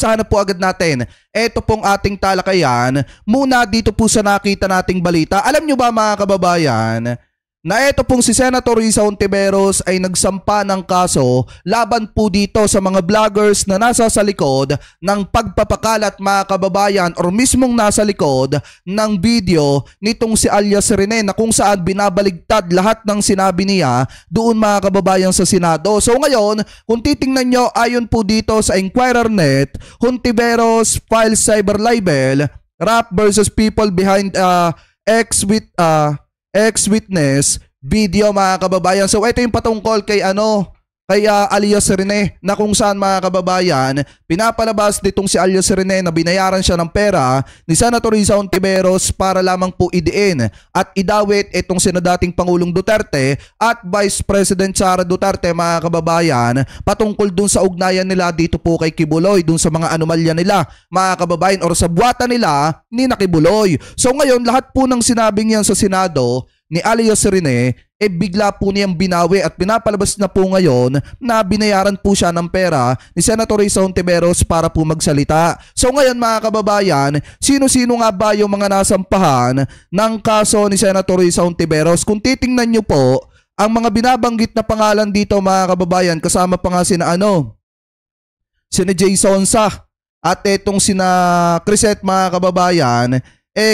umpisahan na po agad natin. Ito pong ating talakayan. Muna dito po sa nakita nating balita. Alam nyo ba mga kababayan, na ito pong si Senator Risa Hontiveros ay nagsampa ng kaso laban po dito sa mga vloggers na nasa sa likod ng pagpapakalat mga kababayan or mismong nasa likod ng video nitong si Alias Rene na kung saan binabaligtad lahat ng sinabi niya doon mga kababayan sa Senado. So ngayon, kung titingnan nyo ayon po dito sa Inquirer.net, Hontiveros files cyber libel, rap versus people behind ex-witness video mga kababayan. So ito yung patungkol kay Alias Rene na kung saan mga kababayan pinapalabas nitong si Alias Rene na binayaran siya ng pera ni Senator Risa Hontiveros para lamang po idiin at idawit itong sinadating Pangulong Duterte at Vice President Sara Duterte mga kababayan patungkol dun sa ugnayan nila dito po kay Kibuloy, dun sa mga anomalya nila mga kababayan or sa buwata nila ni Kibuloy. So ngayon lahat po ng sinabing yan sa Senado ni Alias Rene bigla po niyang binawi at pinapalabas na po ngayon na binayaran po siya ng pera ni Senator Risa Hontiveros para po magsalita. So ngayon mga kababayan, sino-sino nga ba yung mga nasampahan ng kaso ni Senator Risa Hontiveros? Kung titingnan nyo po, ang mga binabanggit na pangalan dito mga kababayan, kasama pa nga sina Jay Sonsa at etong sina Crisette mga kababayan,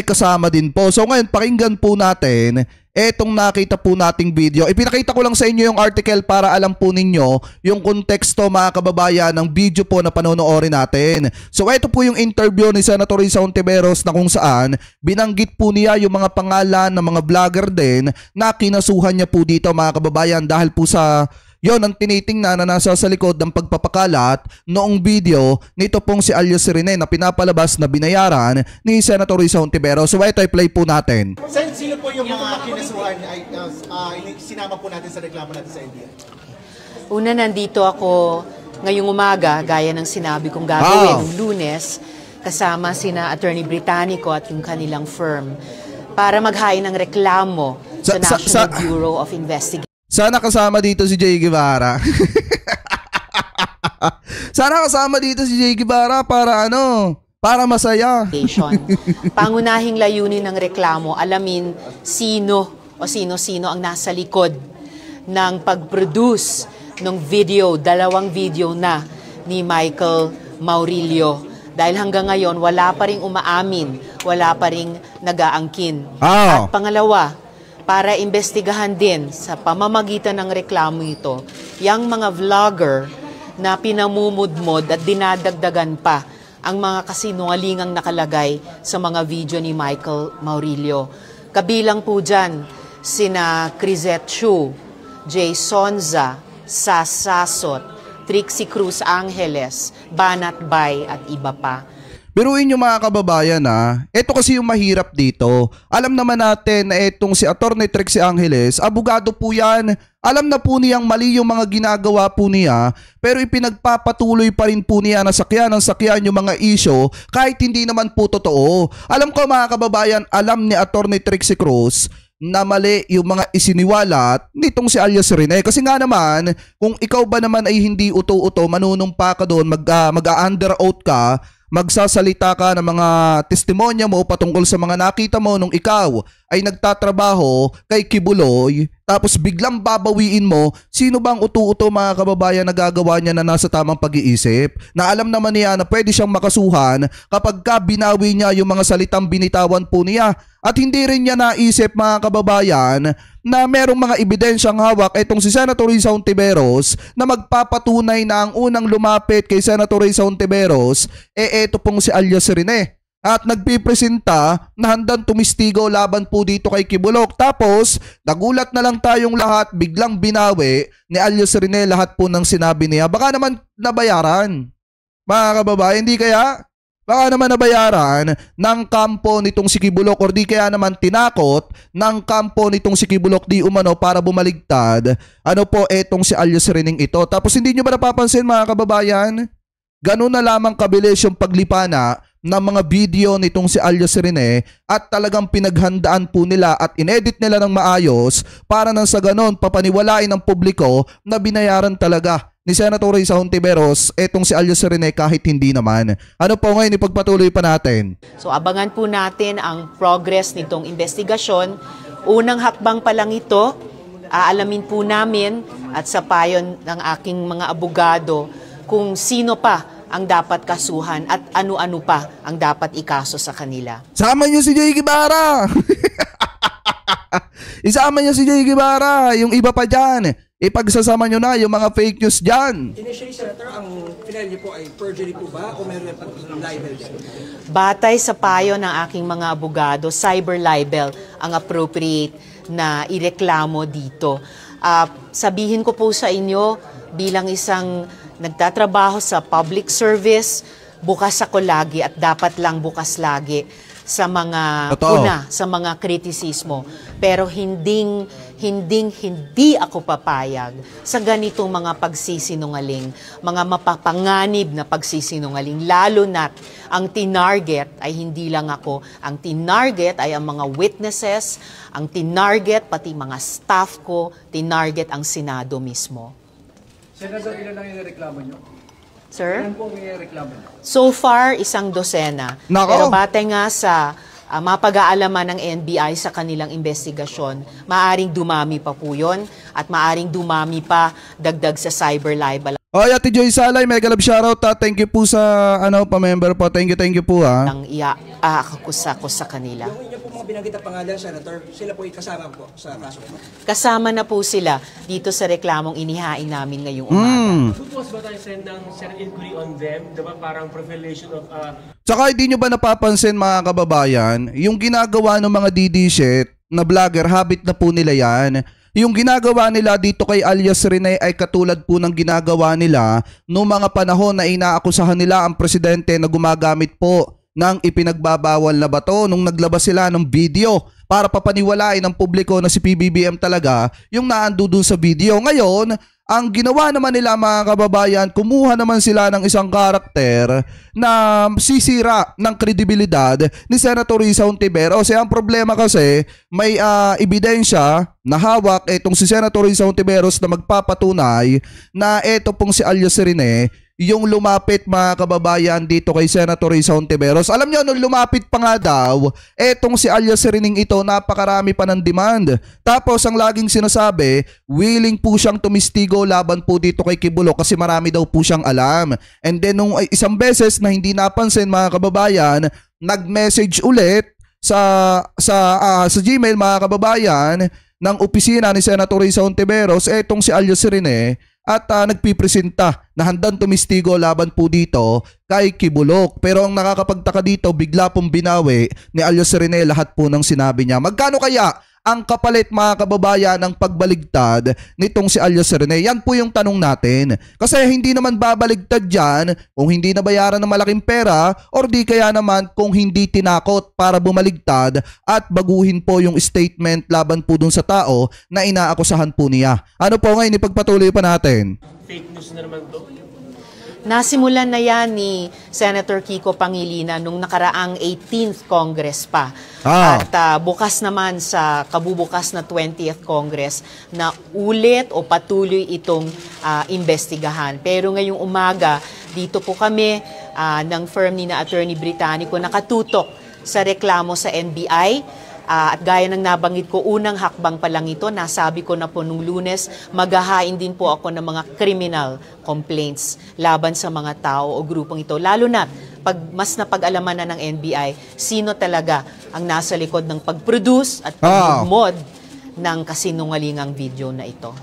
kasama din po. So ngayon pakinggan po natin etong nakita po nating video. Ipinakita ko lang sa inyo yung article para alam po ninyo yung konteksto mga kababayan ng video po na panonoorin natin. So ito po yung interview ni Senator Risa Hontiveros na kung saan binanggit po niya yung mga pangalan ng mga vlogger din na kinasuhan niya po dito mga kababayan dahil po sa yon ang tinitingnan na nasa sa likod ng pagpapakalat noong video nito pong si Alias Rene na pinapalabas na binayaran ni Senator Risa Hontiveros. So ito i-play po natin. Sino po yung mga kinasuhan ay sinama po natin sa reklamo natin sa NBI? Una, nandito ako ngayong umaga gaya ng sinabi kong gagawin ng Lunes kasama sina Attorney Britannico at yung kanilang firm para maghain ng reklamo sa National Bureau of Investigation. Sana kasama dito si Jay Guevara. Sana kasama dito si Jay Guevara para para masaya. Pangunahing layunin ng reklamo, alamin sino o sino-sino ang nasa likod ng pag-produce ng video, 2 video na ni Michael Maurilio. Dahil hanggang ngayon, wala pa ring umaamin, wala pa ring nag-aangkin. At pangalawa, para imbestigahan din sa pamamagitan ng reklamo ito, yung mga vlogger na pinamumudmod at dinadagdagan pa ang mga kasinungalingang nakalagay sa mga video ni Michael Maurilio. Kabilang po dyan sina Crisette Chu, Jay Sonza, Sasasot, Trixie Cruz Angeles, Banat Bay at iba pa. Biruin nyo mga kababayan ito kasi yung mahirap dito. Alam naman natin na itong si Atty. Trixie Angeles, abogado po yan. Alam na po niyang mali yung mga ginagawa po niya, pero ipinagpapatuloy pa rin po niya na sakyan yung mga isyo kahit hindi naman po totoo. Alam ko mga kababayan, alam ni Atty. Trixie Cruz na mali yung mga isiniwalat nitong si Alias Rene. Kasi nga naman, kung ikaw ba naman ay hindi uto-uto, manunumpa ka doon, mag-under oath ka, magsasalita ka ng mga testimonya mo patungkol sa mga nakita mo nung ikaw ay nagtatrabaho kay Kibuloy, tapos biglang babawiin mo, sino bang utu-uto mga kababayan na gagawa niya na nasa tamang pag-iisip? Na alam naman niya na pwede siyang makasuhan kapag ka binawi niya yung mga salitang binitawan po niya. At hindi rin niya naisip mga kababayan na merong mga ebidensyang hawak itong si Senator Risa Hontiveros na magpapatunay na ang unang lumapit kay Senator Risa Hontiveros ito pong si Alias Rene. At nagpipresenta na handang tumistigo laban po dito kay Kibulok. Tapos nagulat na lang tayong lahat, biglang binawi ni Alias Rene lahat po ng sinabi niya. Baka naman nabayaran mga kababayan, hindi kaya? Baka naman nabayaran ng kampo nitong si Kibulok or di kaya naman tinakot ng kampo nitong si Kibulok di umano para bumaligtad etong si Alias Reneng ito. Tapos hindi nyo ba napapansin mga kababayan? Ganun na lamang kabilis yung paglipana ng mga video nitong si Alias Rene at talagang pinaghandaan po nila at inedit nila ng maayos para nang sa ganon papaniwalain ng publiko na binayaran talaga ni Senator Risa Hontiveros etong si alias Rene kahit hindi naman. Ano po ngayon, ipagpatuloy pa natin. So abangan po natin ang progress nitong investigasyon. Unang hakbang pa lang ito, aalamin po namin at sa payon ng aking mga abogado kung sino pa ang dapat kasuhan at ano-ano pa ang dapat ikaso sa kanila. Sama niyo si Jay Guevara! Isama niyo si Jay Guevara, yung iba pa dyan. Ipagsasama niyo na yung mga fake news dyan. Initially, Senator, ang final niyo po ay perjury po ba o meron pang libel din? Batay sa payo ng aking mga abogado, cyber libel ang appropriate na ireklamo dito. Sabihin ko po sa inyo, bilang isang nagtatrabaho sa public service, bukas ako lagi at dapat lang bukas lagi sa mga sa mga kritisismo. Pero hindi ako papayag sa ganitong mga pagsisinungaling, mga mapapanganib na pagsisinungaling, lalo na't ang tinarget ay hindi lang ako, ang tinarget ay ang mga witnesses, ang tinarget pati mga staff ko, tinarget ang Senado mismo. Senator, ilan lang yung reklamo niyo? Sir? Ilan po ang reklamo niyo? So far, 1 dosena. Nako. Pero batay nga sa mapag-aalaman ng NBI sa kanilang investigasyon, maaring dumami pa po yun at maaring dumami pa dagdag sa cyber libel. Oy, Ate Joy Salay, mega love shoutout. Thank you po sa pa-member po. Thank you po ha. Ang iaakakusa ko sa kanila. Yung inyo po mga binanggit na pangalan, Senator, sila po kasama po sa kaso ito. Kasama na po sila dito sa reklamong inihain namin ngayong umaga. Suppose ba tayo send ng inquiry on them? Diba parang profilation of... Tsaka hindi nyo ba napapansin mga kababayan, yung ginagawa ng mga DD shit na vlogger, habit na po nila yan. Yung ginagawa nila dito kay alias Rene ay katulad po ng ginagawa nila noong mga panahon na inaakusahan nila ang presidente na gumagamit po ng ipinagbabawal na bato nung naglabas sila ng video para papaniwalain ng publiko na si PBBM talaga yung naando doon sa video. Ngayon, ang ginawa naman nila mga kababayan, kumuha naman sila ng isang karakter na sisira ng kredibilidad ni Senator Risa Hontiveros. Ang problema kasi may ebidensya na hawak itong si Senator Risa Hontiveros na magpapatunay na ito pong si alias Rene yung lumapit mga kababayan dito kay Senator Risa Hontiveros. Alam nyo, nung lumapit pa nga daw, etong si alias Rening ito, napakarami pa ng demand. Tapos ang laging sinasabi, willing po siyang tumistigo laban po dito kay Kibulo kasi marami daw po siyang alam. And then nung isang beses na hindi napansin mga kababayan, nag-message ulit sa Gmail mga kababayan ng opisina ni Senator Risa Hontiveros, etong si alias Rene, at nagpipresenta na handang tumistigo laban po dito kay Kibulok. Pero ang nakakapagtaka dito, bigla pong binawi ni alias Rene lahat po ng sinabi niya. Magkano kaya ang kapalit mga kababayan ng pagbaligtad nitong si alias Rene? Yan po yung tanong natin. Kasi hindi naman babaligtad dyan kung hindi nabayaran ng malaking pera or di kaya naman kung hindi tinakot para bumaligtad at baguhin po yung statement laban po dun sa tao na inaakusahan po niya. Ano po ngayon, ipagpatuloy pa natin. Fake news na naman to. Nasimulan na yan ni Senator Kiko Pangilinan nung nakaraang 18th Congress pa. At bukas naman sa kabubukas na 20th Congress na ulit o patuloy itong investigahan. Pero ngayong umaga, dito po kami ng firm ni na Attorney Britannico nakatutok sa reklamo sa NBI. At gaya ng nabanggit ko, unang hakbang pa lang ito, nasabi ko na po nung Lunes, maghahain din po ako ng mga criminal complaints laban sa mga tao o grupong ito. Lalo na, pag mas napag-alaman na ng NBI, sino talaga ang nasa likod ng pag-produce at pag-mod ng kasinungalingang video na ito.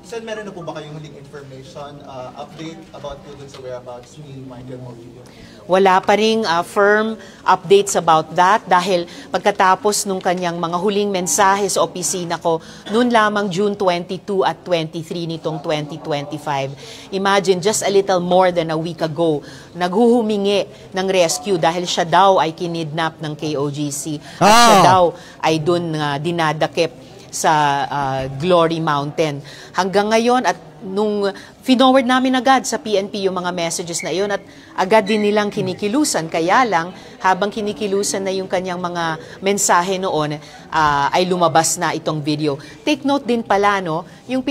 Sir, meron na po ba kayong huling information, update about po dun sa whereabouts ni Michael Morillo? Wala pa ring firm updates about that dahil pagkatapos nung kanyang mga huling mensahe sa opisina ko noon lamang June 22 at 23 nitong 2025. Imagine, just a little more than a week ago, naghuhumingi ng rescue dahil siya daw ay kinidnap ng KOGC at siya daw ay dun dinadakip Glory Mountain. Hanggang ngayon at nung finoward namin agad sa PNP yung mga messages na iyon at agad din nilang kinikilusan. Kaya lang, habang kinikilusan na yung kanyang mga mensahe noon, ay lumabas na itong video. Take note din pala, no, yung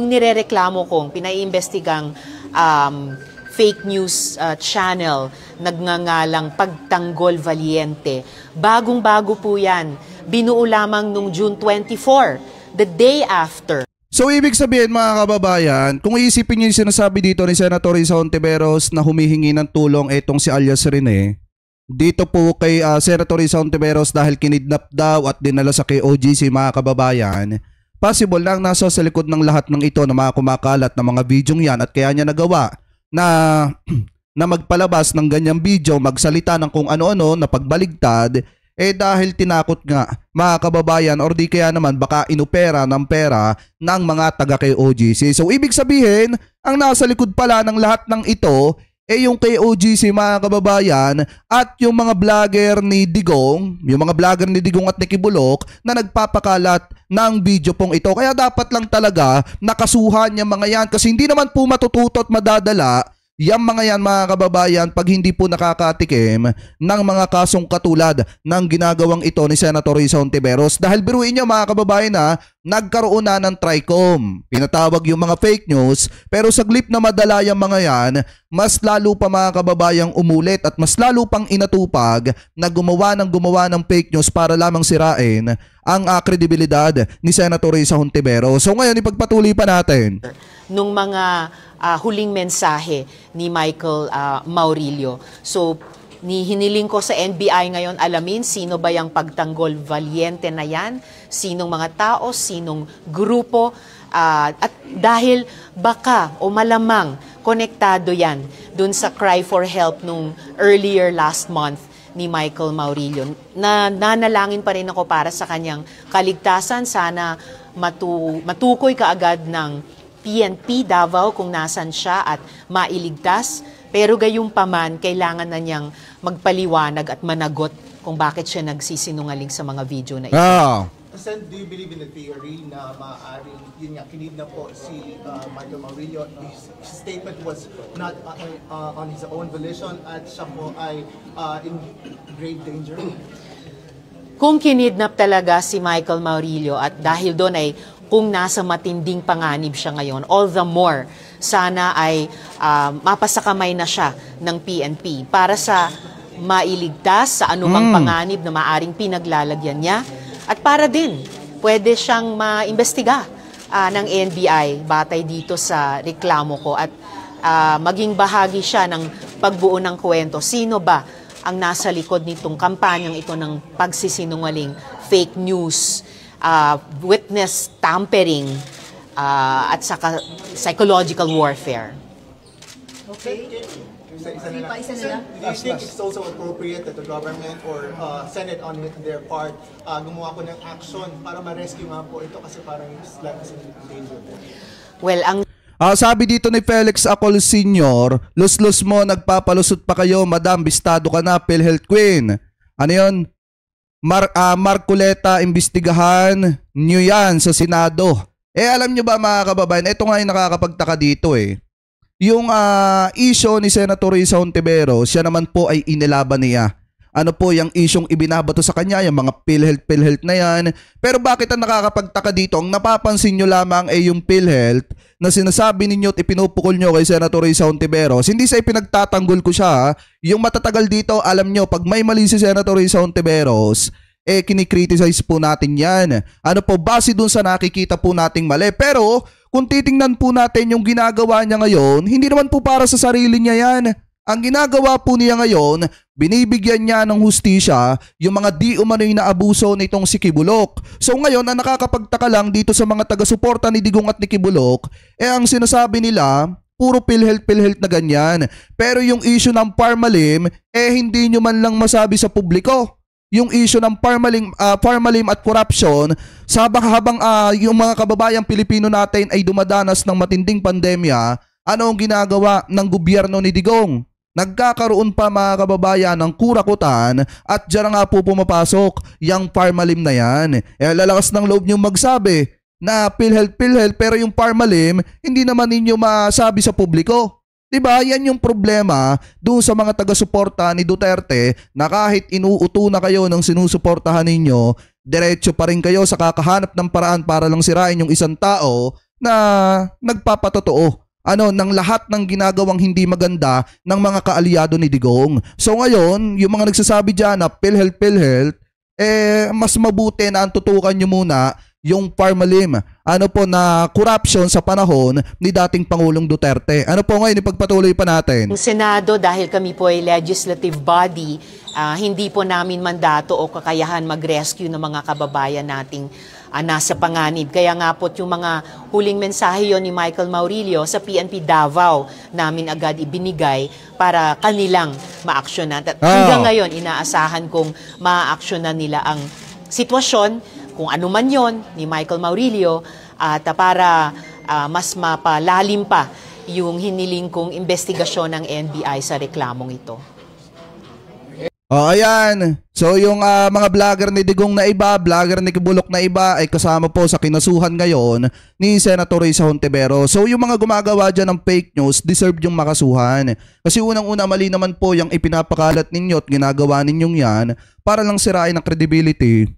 nirereklamo kong, pinaiimbestigang fake news channel, nagngangalang Pagtanggol Valiente. Bagong-bago po yan. Binuo lamang nung June 24, the day after. So ibig sabihin mga kababayan, kung iisipin niyo yung sinasabi dito ni Senator Risa Hontiveros na humihingi ng tulong itong si alias Rene, dito po kay Senator Risa Hontiveros dahil kinidnap daw at dinala sa KOGC mga kababayan, possible lang nasa sa likod ng lahat ng ito na mga kumakalat na mga videong yan at kaya niya nagawa na magpalabas ng ganyang video, magsalita ng kung ano-ano na pagbaligtad, dahil tinakot nga mga kababayan or di kaya naman baka inopera ng pera ng mga taga KOGC. So ibig sabihin, ang nasa likod pala ng lahat ng ito yung KOGC mga kababayan at yung mga vlogger ni Digong, at Nicky Bulok na nagpapakalat ng video pong ito. Kaya dapat lang talaga nakasuhan yung mga yan kasi hindi naman po matututo at madadala yang mga yan mga kababayan pag hindi po nakakatikim ng mga kasong katulad ng ginagawang ito ni Senator Risa Hontiveros. Dahil biruin nyo mga kababayan na nagkaroon na ng TRICOM. Pinatawag yung mga fake news pero sa glip na madala yung mga yan, mas lalo pa mga kababayang umulit at mas lalo pang inatupag na gumawa ng fake news para lamang sirain ang kredibilidad ni Senator Risa Hontiveros. So ngayon ipagpatuloy pa natin nung mga huling mensahe ni Michael Maurilio. So, hiniling ko sa NBI ngayon alamin sino ba yung Pagtanggol Valiente na yan, sinong mga tao, sinong grupo, at dahil baka o malamang konektado yan dun sa cry for help nung earlier last month ni Michael Maurilio. Nanalangin pa rin ako para sa kanyang kaligtasan. Sana matukoy kaagad ng PNP Davao kung nasan siya at mailigtas. Pero gayunpaman, kailangan na niyang magpaliwanag at managot kung bakit siya nagsisinungaling sa mga video na ito. Sen, do you believe in the theory na maaaring yun nga, kinidnap po si Michael Maurilio? His statement was not on his own volition at siya po ay in grave danger? Kung kinidnap talaga si Michael Maurilio at dahil doon ay kung nasa matinding panganib siya ngayon, all the more sana ay mapasakamay na siya ng PNP para sa mailigtas sa anumang panganib na maaring pinaglalagyan niya at para din pwede siyang maimbestiga ng NBI batay dito sa reklamo ko at maging bahagi siya ng pagbuo ng kwento. Sino ba ang nasa likod nitong kampanyang ito ng pagsisinungaling, fake news, witness tampering, at saka psychological warfare. Okay. Isa na lang. Do you think it's also appropriate that the government or Senate on their part gumawa po ng action para ma-rescue nga po ito kasi parang it's like in danger po? Well, ang sabi dito ni Felix Acol Sr., lus-lus mo, nagpapalusot pa kayo, madam, bistado ka na, PhilHealth Queen. Ano yun? Marcoleta, imbestigahan nyo yan sa Senado. Alam nyo ba mga kababayan, ito nga yung nakakapagtaka dito Yung issue ni Senator Risa Hontiveros, siya naman po ay inilaban niya. Ano po yung isyong ibinabato sa kanya, yung mga PhilHealth na yan. Pero bakit ang nakakapagtaka dito? Ang napapansin nyo lamang ay yung PhilHealth na sinasabi ninyo at ipinupukol nyo kay Senator Risa Hontiveros. Hindi sa ipinagtatanggol ko siya. Yung matatagal dito, alam nyo, pag may mali si Senator Risa Hontiveros, kinikriticize po natin yan. Ano po, base dun sa nakikita po nating mali. Pero kung titingnan po natin yung ginagawa niya ngayon, hindi naman po para sa sarili niya yan. Ang ginagawa po niya ngayon, binibigyan niya ng hustisya yung mga di umano'y na abuso nitong si Kibulok. So ngayon, ang nakakapagtaka lang dito sa mga taga-suporta ni Digong at ni Kibulok, ang sinasabi nila, puro PhilHealth na ganyan. Pero yung issue ng Parmalim, hindi nyo man lang masabi sa publiko. Yung issue ng Parmalim at corruption, habang yung mga kababayang Pilipino natin ay dumadanas ng matinding pandemya, ano ang ginagawa ng gobyerno ni Digong? nagkakaroon pa mga kababayan ng kurakutan at dyan na nga po pumapasok yung Parmalim na yan. Lalakas ng loob niyong magsabi na PhilHealth pero yung Parmalim hindi naman ninyo masabi sa publiko. Diba? Yan yung problema doon sa mga taga-suporta ni Duterte na kahit inuuto na kayo ng sinusuportahan ninyo, diretso pa rin kayo sa kakahanap ng paraan para lang sirain yung isang tao na nagpapatotoo ng lahat ng ginagawang hindi maganda ng mga kaalyado ni Digong. So ngayon, yung mga nagsasabi dyan na PhilHealth, mas mabuti na ang tutukan nyo muna yung Parmalim. Na corruption sa panahon ni dating Pangulong Duterte. Ngayon, ipagpatuloy pa natin. Ang Senado, dahil kami po ay legislative body, hindi po namin mandato o kakayahan mag-rescue ng mga kababayan nating nasa panganib. Kaya nga po yung mga huling mensahe yon ni Michael Maurilio sa PNP Davao namin agad ibinigay para kanilang ma-aksyonan. At hanggang ngayon, inaasahan kong ma-aksyonan nila ang sitwasyon, kung ano man yon ni Michael Maurilio, at para mas mapalalim pa yung hiniling kong investigasyon ng NBI sa reklamong ito. Ayan. So yung mga vlogger ni Digong na iba, vlogger ni Kibulok na iba ay kasama po sa kinasuhan ngayon ni Senator Risa Hontiveros. So yung mga gumagawa dyan ng fake news, deserve yung makasuhan. Kasi unang-una mali naman po yung ipinapakalat ninyo at ginagawa ninyong yan para lang sirain ang credibility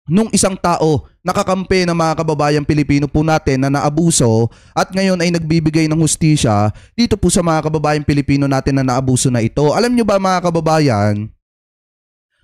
nung isang tao nakakampi ng mga kababayang Pilipino po natin na naabuso at ngayon ay nagbibigay ng hustisya dito po sa mga kababayang Pilipino natin na naabuso na ito. Alam nyo ba mga kababayan,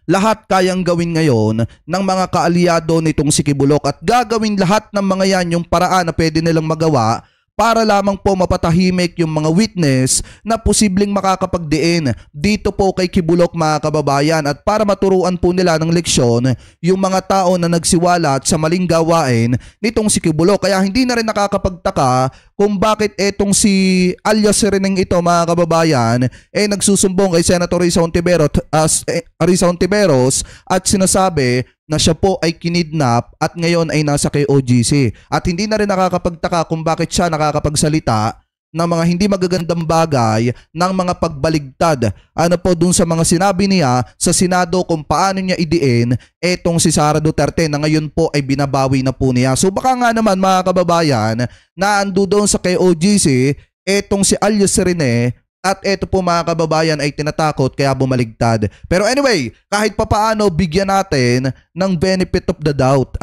lahat kayang gawin ngayon ng mga kaalyado nitong si Kibulok at gagawin lahat ng mga yan yung paraan na pwede nilang magawa para lamang po mapatahimik yung mga witness na posibleng makakapagdiin dito po kay Kibulok mga kababayan at para maturuan po nila ng leksyon yung mga tao na nagsiwalat sa maling gawain nitong si Kibulok. Kaya hindi na rin nakakapagtaka kung bakit etong si alias Reneng ito mga kababayan nagsusumbong kay Senator Risa Hontiveros at sinasabi na siya po ay kinidnap at ngayon ay nasa kay OGC. At hindi na rin nakakapagtaka kung bakit siya nakakapagsalita ng mga hindi magagandang bagay ng mga pagbaligtad. Dun sa mga sinabi niya sa Senado kung paano niya idiin etong si Sara Duterte na ngayon po ay binabawi na po niya. So baka nga naman mga kababayan na ando doon sa kay OGC etong si alias Rene. At eto po mga kababayan ay tinatakot kaya bumaligtad. Pero anyway, kahit papaano bigyan natin ng benefit of the doubt.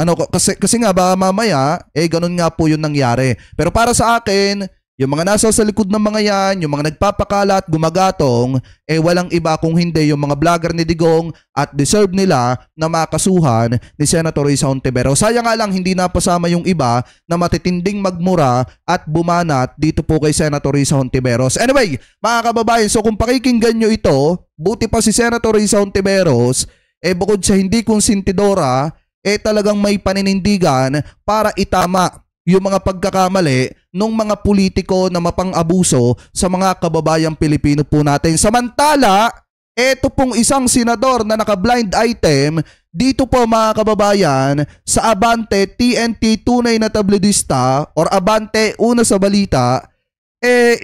Kasi nga baka mamaya ganun nga po yung nangyari. Pero para sa akin, yung mga nasa sa likod ng mga yan, yung mga nagpapakalat, gumagatong, walang iba kung hindi yung mga vlogger ni Digong at deserve nila na makasuhan ni Senator Risa Hontiveros. Sayang nga lang hindi napasama yung iba na matitinding magmura at bumanat dito po kay Senator Risa Hontiveros. Anyway, mga kababayan, so kung pakikinggan nyo ito, buti pa si Senator Risa Hontiveros, bukod sa hindi konsentidora, talagang may paninindigan para itama yung mga pagkakamali ng mga politiko na mapang-abuso sa mga kababayang Pilipino po natin. Samantala, eto pong isang senador na naka-blind item dito po mga kababayan sa Abante TNT tunay na tabloidista or Abante una sa balita,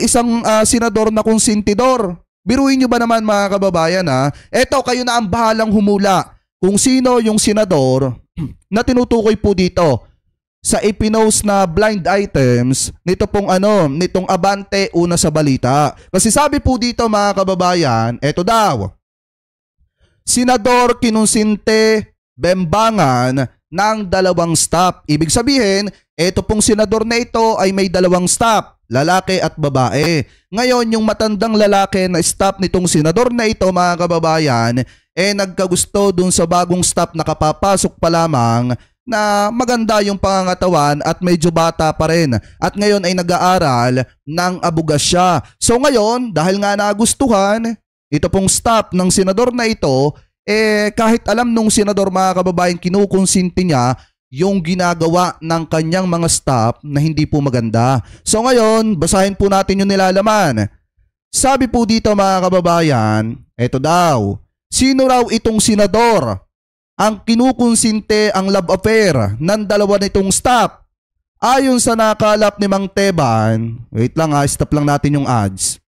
isang senador na konsentidor. Biruin nyo ba naman mga kababayan eto kayo na ang bahalang humula kung sino yung senador na tinutukoy po dito sa ipinost na blind items nito pong nitong Abante una sa balita. Kasi sabi po dito mga kababayan, eto daw, Senador kinonsinte bembangan ng 2 staff. Ibig sabihin, eto pong senador na ito ay may 2 staff, lalaki at babae. Ngayon, yung matandang lalaki na staff nitong senador na ito mga kababayan, nagkagusto dun sa bagong staff na kapapasok pa lamang na maganda yung pangangatawan at medyo bata pa rin at ngayon ay nag-aaral ng abogasya. So ngayon, dahil nga nagustuhan ito pong staff ng senador na ito, kahit alam nung senador mga kababayan kinukonsinti niya yung ginagawa ng kanyang mga staff na hindi po maganda. So ngayon, basahin po natin yung nilalaman. Sabi po dito mga kababayan, eto daw, sino raw itong senador ang kinukonsinte ang love affair ng 2 nitong staff? Ayon sa nakalap ni Mang Teban, wait lang stop lang natin yung ads.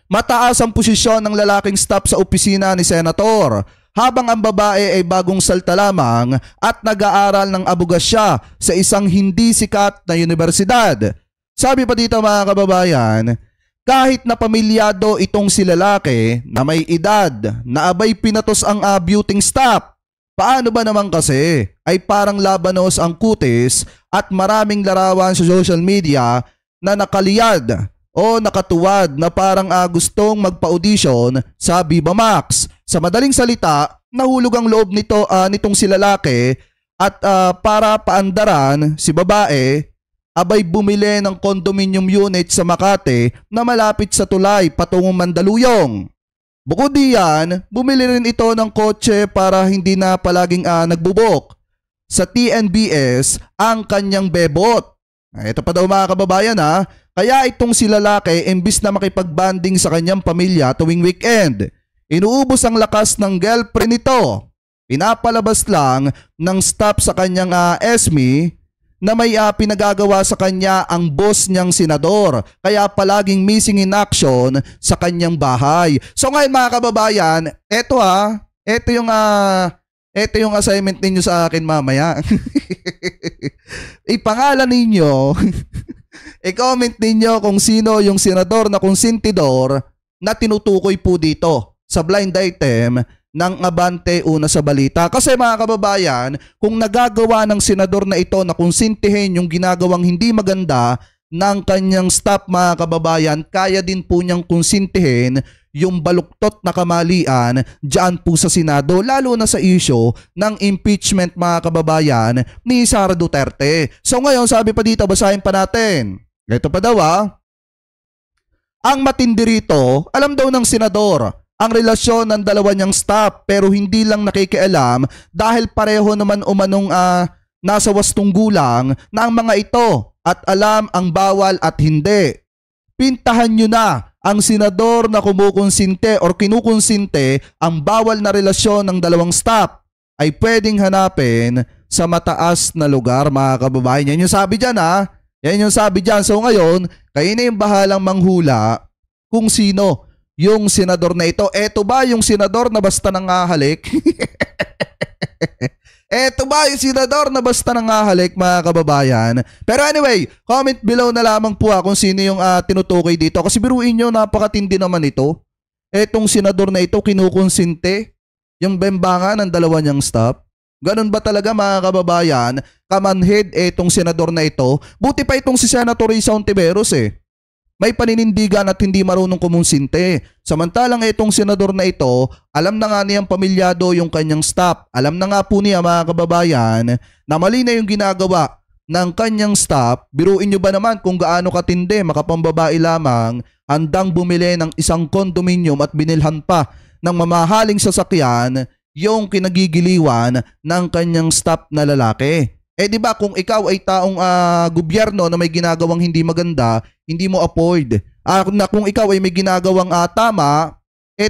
mataas ang posisyon ng lalaking staff sa opisina ni Senator, habang ang babae ay bagong salta lamang at nag-aaral ng abogasya sa isang hindi sikat na universidad. Sabi pa dito mga kababayan, kahit na pamilyado itong si lalaki na may edad na abay pinatos ang beauty staff, paano ba naman kasi ay parang labanos ang kutis at maraming larawan sa social media na nakaliyad o nakatuwad na parang gustong magpa-audition sa Viva Max. Sa madaling salita, nahulog ang loob nitong si lalaki at para paandaran si babae, abay bumili ng condominium unit sa Makati na malapit sa tulay patungong Mandaluyong. Bukod diyan, bumili rin ito ng kotse para hindi na palaging nagbubok. Sa TNBS ang kanyang bebot. Ito pa daw mga kababayan kaya itong si lalaki imbis na makipagbanding sa kanyang pamilya tuwing weekend, inuubos ang lakas ng girlfriend nito. Pinapalabas lang ng staff sa kanyang SME na may pinagagawa sa kanya ang boss niyang senador, kaya palaging missing in action sa kanyang bahay. So ngayon mga kababayan, ito yung assignment ninyo sa akin mamaya. Ipangalan ninyo, i-comment ninyo kung sino yung senador na konsentidor na tinutukoy po dito sa blind item ng Abante Una sa Balita. Kasi mga kababayan, kung nagagawa ng senador na ito na konsentihin yung ginagawang hindi maganda ng kanyang staff mga kababayan, kaya din po niyang konsentihin yung baluktot na kamalian dyan po sa Senado, lalo na sa issue ng impeachment mga kababayan ni Sara Duterte. So ngayon sabi pa dito, basahin pa natin. Ito pa daw ang matindi rito, alam daw ng senador ang relasyon ng dalawa niyang staff pero hindi lang nakikialam dahil pareho naman umanong nasa wastong gulang na ang mga ito at alam ang bawal at hindi. Pintahan nyo na ang senador na kumukonsinte or kinukonsinte ang bawal na relasyon ng dalawang staff ay pwedeng hanapin sa mataas na lugar mga kababayan. Yan yung sabi dyan Yan yung sabi dyan. So ngayon, kayo na yung bahalang manghula kung sino yung senador na ito. Eto ba yung senador na basta nangahalik? Eto ba yung senador na basta nangahalik mga kababayan? Pero anyway, comment below na lamang po kung sino yung tinutukoy dito. Kasi biruin nyo, napakatindi naman ito. Etong senador na ito kinukonsinte yung bembangan ng dalawa niyang staff. Ganun ba talaga mga kababayan? Kamanhead etong senador na ito. Buti pa itong si Senator Risa Hontiveros may paninindigan at hindi marunong kumonsinte. Samantalang itong senador na ito, alam na nga niyang pamilyado yung kanyang staff. Alam na nga po niya mga kababayan na mali na yung ginagawa ng kanyang staff. Biruin nyo ba naman kung gaano katindi, makapambabae lamang, handang bumili ng isang condominium at binilhan pa ng mamahaling sasakyan yung kinagigiliwan ng kanyang staff na lalaki. Di ba kung ikaw ay taong gobyerno na may ginagawang hindi maganda, hindi mo afford. Na kung ikaw ay may ginagawang tama,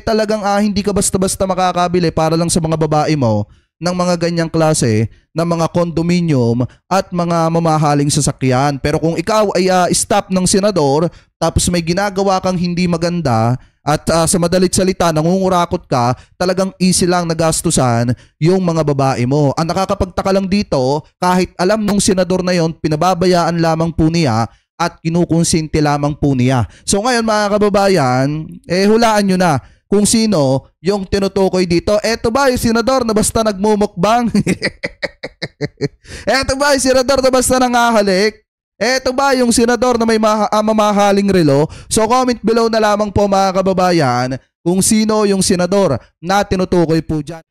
talagang hindi ka basta-basta makakabili para lang sa mga babae mo ng mga ganyang klase ng mga condominium at mga mamahaling sasakyan. Pero kung ikaw ay staff ng senador tapos may ginagawa kang hindi maganda at sa madalit salita nangungurakot ka, talagang easy lang nagastusan yung mga babae mo. Ang nakakapagtaka lang dito, kahit alam nung senador na yon, pinababayaan lamang po niya at kinukonsente lamang po niya. So ngayon mga kababayan, hulaan nyo na kung sino yung tinutukoy dito. Eto ba yung senador na basta nagmumukbang? Eto ba yung senador na basta nangahalik? Eto ba yung senador na may mamahaling relo? So comment below na lamang po mga kababayan kung sino yung senador na tinutukoy po dyan.